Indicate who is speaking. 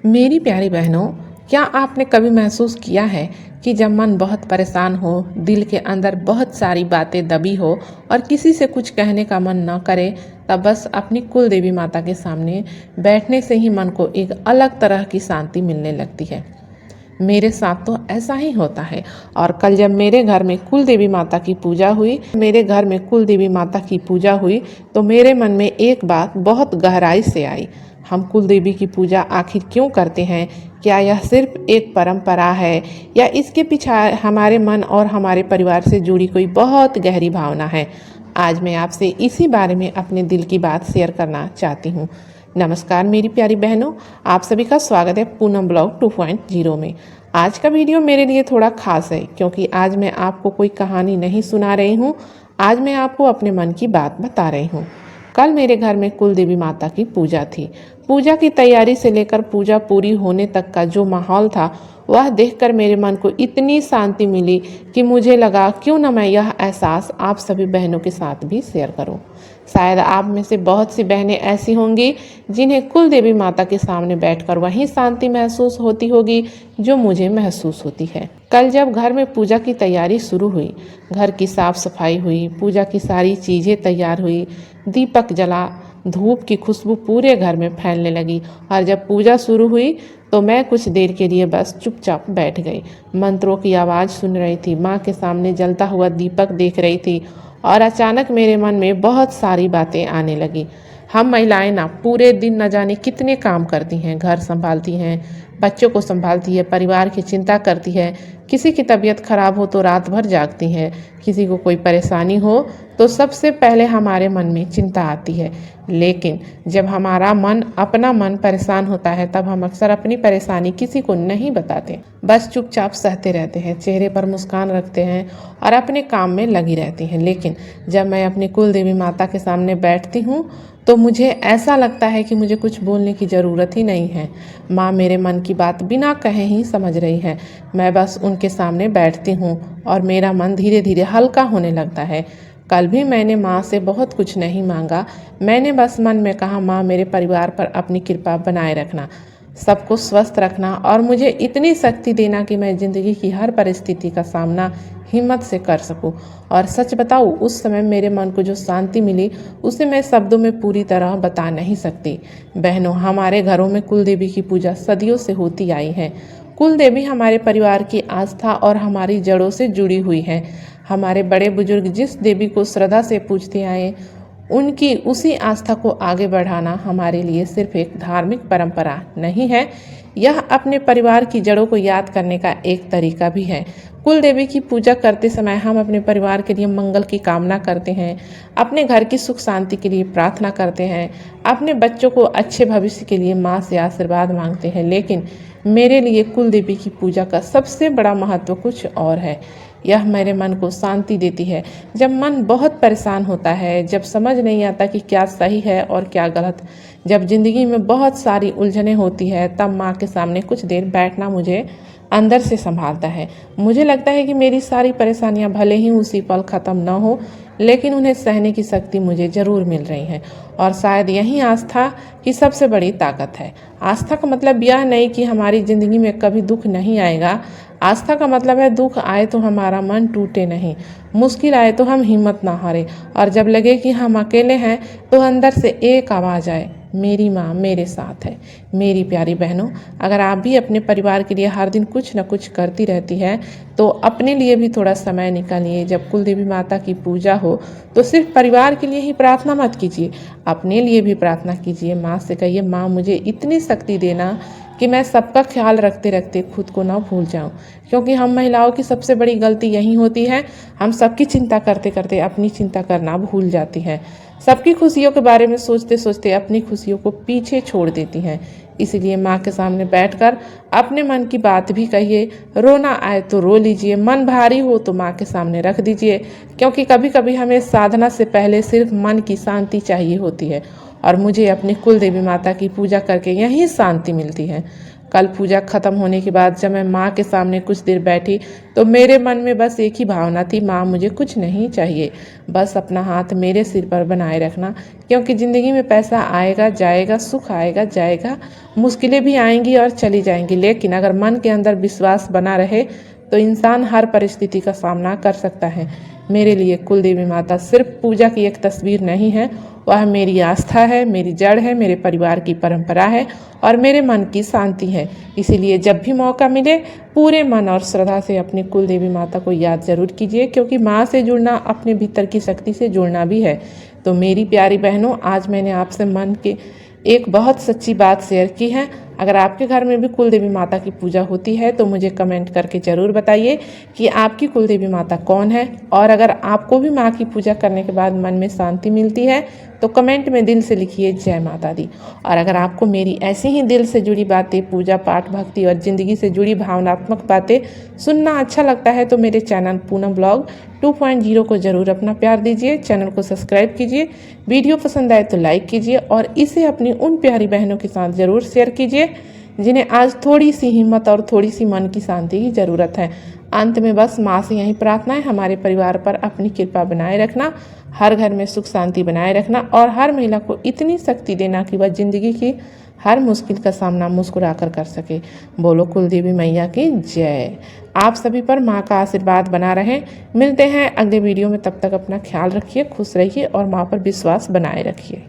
Speaker 1: मेरी प्यारी बहनों, क्या आपने कभी महसूस किया है कि जब मन बहुत परेशान हो, दिल के अंदर बहुत सारी बातें दबी हो और किसी से कुछ कहने का मन न करे, तब बस अपनी कुल देवी माता के सामने बैठने से ही मन को एक अलग तरह की शांति मिलने लगती है। मेरे साथ तो ऐसा ही होता है। और कल जब मेरे घर में कुल देवी माता की पूजा हुई तो मेरे मन में एक बात बहुत गहराई से आई। हम कुल देवी की पूजा आखिर क्यों करते हैं? क्या यह सिर्फ एक परंपरा है या इसके पीछे हमारे मन और हमारे परिवार से जुड़ी कोई बहुत गहरी भावना है? आज मैं आपसे इसी बारे में अपने दिल की बात शेयर करना चाहती हूँ। नमस्कार मेरी प्यारी बहनों, आप सभी का स्वागत है पूनम ब्लॉग 2.0 में। आज का वीडियो मेरे लिए थोड़ा खास है क्योंकि आज मैं आपको कोई कहानी नहीं सुना रही हूँ। आज मैं आपको अपने मन की बात बता रही हूँ। कल मेरे घर में कुल देवी माता की पूजा थी। पूजा की तैयारी से लेकर पूजा पूरी होने तक का जो माहौल था वह देखकर मेरे मन को इतनी शांति मिली कि मुझे लगा क्यों न मैं यह एहसास आप सभी बहनों के साथ भी शेयर करूं। शायद आप में से बहुत सी बहनें ऐसी होंगी जिन्हें कुल देवी माता के सामने बैठकर वही शांति महसूस होती होगी जो मुझे महसूस होती है। कल जब घर में पूजा की तैयारी शुरू हुई, घर की साफ सफाई हुई, पूजा की सारी चीज़ें तैयार हुई, दीपक जला, धूप की खुशबू पूरे घर में फैलने लगी और जब पूजा शुरू हुई तो मैं कुछ देर के लिए बस चुपचाप बैठ गई। मंत्रों की आवाज़ सुन रही थी, माँ के सामने जलता हुआ दीपक देख रही थी और अचानक मेरे मन में बहुत सारी बातें आने लगी। हम महिलाएं ना पूरे दिन न जाने कितने काम करती हैं, घर संभालती हैं, बच्चों को संभालती है, परिवार की चिंता करती है, किसी की तबीयत खराब हो तो रात भर जागती है, किसी को कोई परेशानी हो तो सबसे पहले हमारे मन में चिंता आती है। लेकिन जब हमारा अपना मन परेशान होता है तब हम अक्सर अपनी परेशानी किसी को नहीं बताते, बस चुपचाप सहते रहते हैं, चेहरे पर मुस्कान रखते हैं और अपने काम में लगी रहती हैं। लेकिन जब मैं अपनी कुल देवी माता के सामने बैठती हूँ तो मुझे ऐसा लगता है कि मुझे कुछ बोलने की ज़रूरत ही नहीं है। माँ मेरे मन की बात बिना कहे ही समझ रही है। मैं बस उनके सामने बैठती हूँ और मेरा मन धीरे धीरे हल्का होने लगता है। कल भी मैंने माँ से बहुत कुछ नहीं मांगा। मैंने बस मन में कहा, माँ मेरे परिवार पर अपनी कृपा बनाए रखना, सबको स्वस्थ रखना और मुझे इतनी शक्ति देना कि मैं ज़िंदगी की हर परिस्थिति का सामना हिम्मत से कर सकूं। और सच बताऊं, उस समय मेरे मन को जो शांति मिली उसे मैं शब्दों में पूरी तरह बता नहीं सकती। बहनों, हमारे घरों में कुल देवी की पूजा सदियों से होती आई है। कुल देवी हमारे परिवार की आस्था और हमारी जड़ों से जुड़ी हुई है। हमारे बड़े बुजुर्ग जिस देवी को श्रद्धा से पूजते आए, उनकी उसी आस्था को आगे बढ़ाना हमारे लिए सिर्फ एक धार्मिक परंपरा नहीं है, यह अपने परिवार की जड़ों को याद करने का एक तरीका भी है। कुल देवी की पूजा करते समय हम अपने परिवार के लिए मंगल की कामना करते हैं, अपने घर की सुख शांति के लिए प्रार्थना करते हैं, अपने बच्चों को अच्छे भविष्य के लिए माँ से आशीर्वाद मांगते हैं। लेकिन मेरे लिए कुल देवी की पूजा का सबसे बड़ा महत्व कुछ और है। यह मेरे मन को शांति देती है। जब मन बहुत परेशान होता है, जब समझ नहीं आता कि क्या सही है और क्या गलत, जब ज़िंदगी में बहुत सारी उलझनें होती है, तब माँ के सामने कुछ देर बैठना मुझे अंदर से संभालता है। मुझे लगता है कि मेरी सारी परेशानियाँ भले ही उसी पल ख़त्म न हो, लेकिन उन्हें सहने की शक्ति मुझे ज़रूर मिल रही है। और शायद यही आस्था की सबसे बड़ी ताकत है। आस्था का मतलब यह नहीं कि हमारी ज़िंदगी में कभी दुख नहीं आएगा। आस्था का मतलब है दुख आए तो हमारा मन टूटे नहीं, मुश्किल आए तो हम हिम्मत ना हारे, और जब लगे कि हम अकेले हैं तो अंदर से एक आवाज़ आए, मेरी माँ मेरे साथ है। मेरी प्यारी बहनों, अगर आप भी अपने परिवार के लिए हर दिन कुछ न कुछ करती रहती है तो अपने लिए भी थोड़ा समय निकालिए। जब कुल देवी माता की पूजा हो तो सिर्फ परिवार के लिए ही प्रार्थना मत कीजिए, अपने लिए भी प्रार्थना कीजिए। माँ से कहिए, माँ मुझे इतनी शक्ति देना कि मैं सबका ख्याल रखते रखते खुद को ना भूल जाऊं। क्योंकि हम महिलाओं की सबसे बड़ी गलती यही होती है, हम सबकी चिंता करते करते अपनी चिंता करना भूल जाती हैं। सबकी खुशियों के बारे में सोचते सोचते अपनी खुशियों को पीछे छोड़ देती हैं। इसीलिए माँ के सामने बैठकर अपने मन की बात भी कहिए। रोना आए तो रो लीजिए, मन भारी हो तो माँ के सामने रख दीजिए। क्योंकि कभी कभी हमें साधना से पहले सिर्फ मन की शांति चाहिए होती है, और मुझे अपनी कुल देवी माता की पूजा करके यही शांति मिलती है। कल पूजा खत्म होने के बाद जब मैं माँ के सामने कुछ देर बैठी तो मेरे मन में बस एक ही भावना थी, माँ मुझे कुछ नहीं चाहिए, बस अपना हाथ मेरे सिर पर बनाए रखना। क्योंकि ज़िंदगी में पैसा आएगा जाएगा, सुख आएगा जाएगा, मुश्किलें भी आएंगी और चली जाएंगी, लेकिन अगर मन के अंदर विश्वास बना रहे तो इंसान हर परिस्थिति का सामना कर सकता है। मेरे लिए कुल देवी माता सिर्फ पूजा की एक तस्वीर नहीं है, वह मेरी आस्था है, मेरी जड़ है, मेरे परिवार की परंपरा है और मेरे मन की शांति है। इसीलिए जब भी मौका मिले पूरे मन और श्रद्धा से अपनी कुल देवी माता को याद जरूर कीजिए, क्योंकि माँ से जुड़ना अपने भीतर की शक्ति से जुड़ना भी है। तो मेरी प्यारी बहनों, आज मैंने आपसे मन के एक बहुत सच्ची बात शेयर की है। अगर आपके घर में भी कुल देवी माता की पूजा होती है तो मुझे कमेंट करके ज़रूर बताइए कि आपकी कुल देवी माता कौन है। और अगर आपको भी माँ की पूजा करने के बाद मन में शांति मिलती है तो कमेंट में दिल से लिखिए जय माता दी। और अगर आपको मेरी ऐसी ही दिल से जुड़ी बातें, पूजा पाठ, भक्ति और ज़िंदगी से जुड़ी भावनात्मक बातें सुनना अच्छा लगता है तो मेरे चैनल पूनम ब्लॉग 2.0 को ज़रूर अपना प्यार दीजिए, चैनल को सब्सक्राइब कीजिए, वीडियो पसंद आए तो लाइक कीजिए और इसे अपनी उन प्यारी बहनों के साथ ज़रूर शेयर कीजिए जिन्हें आज थोड़ी सी हिम्मत और थोड़ी सी मन की शांति की ज़रूरत है। अंत में बस माँ से यही प्रार्थना है, हमारे परिवार पर अपनी कृपा बनाए रखना, हर घर में सुख शांति बनाए रखना और हर महिला को इतनी शक्ति देना कि वह ज़िंदगी की हर मुश्किल का सामना मुस्कुरा कर सके। बोलो कुल देवी मैया की जय। आप सभी पर माँ का आशीर्वाद बना रहे। मिलते हैं अगले वीडियो में, तब तक अपना ख्याल रखिए, खुश रहिए और माँ पर विश्वास बनाए रखिए।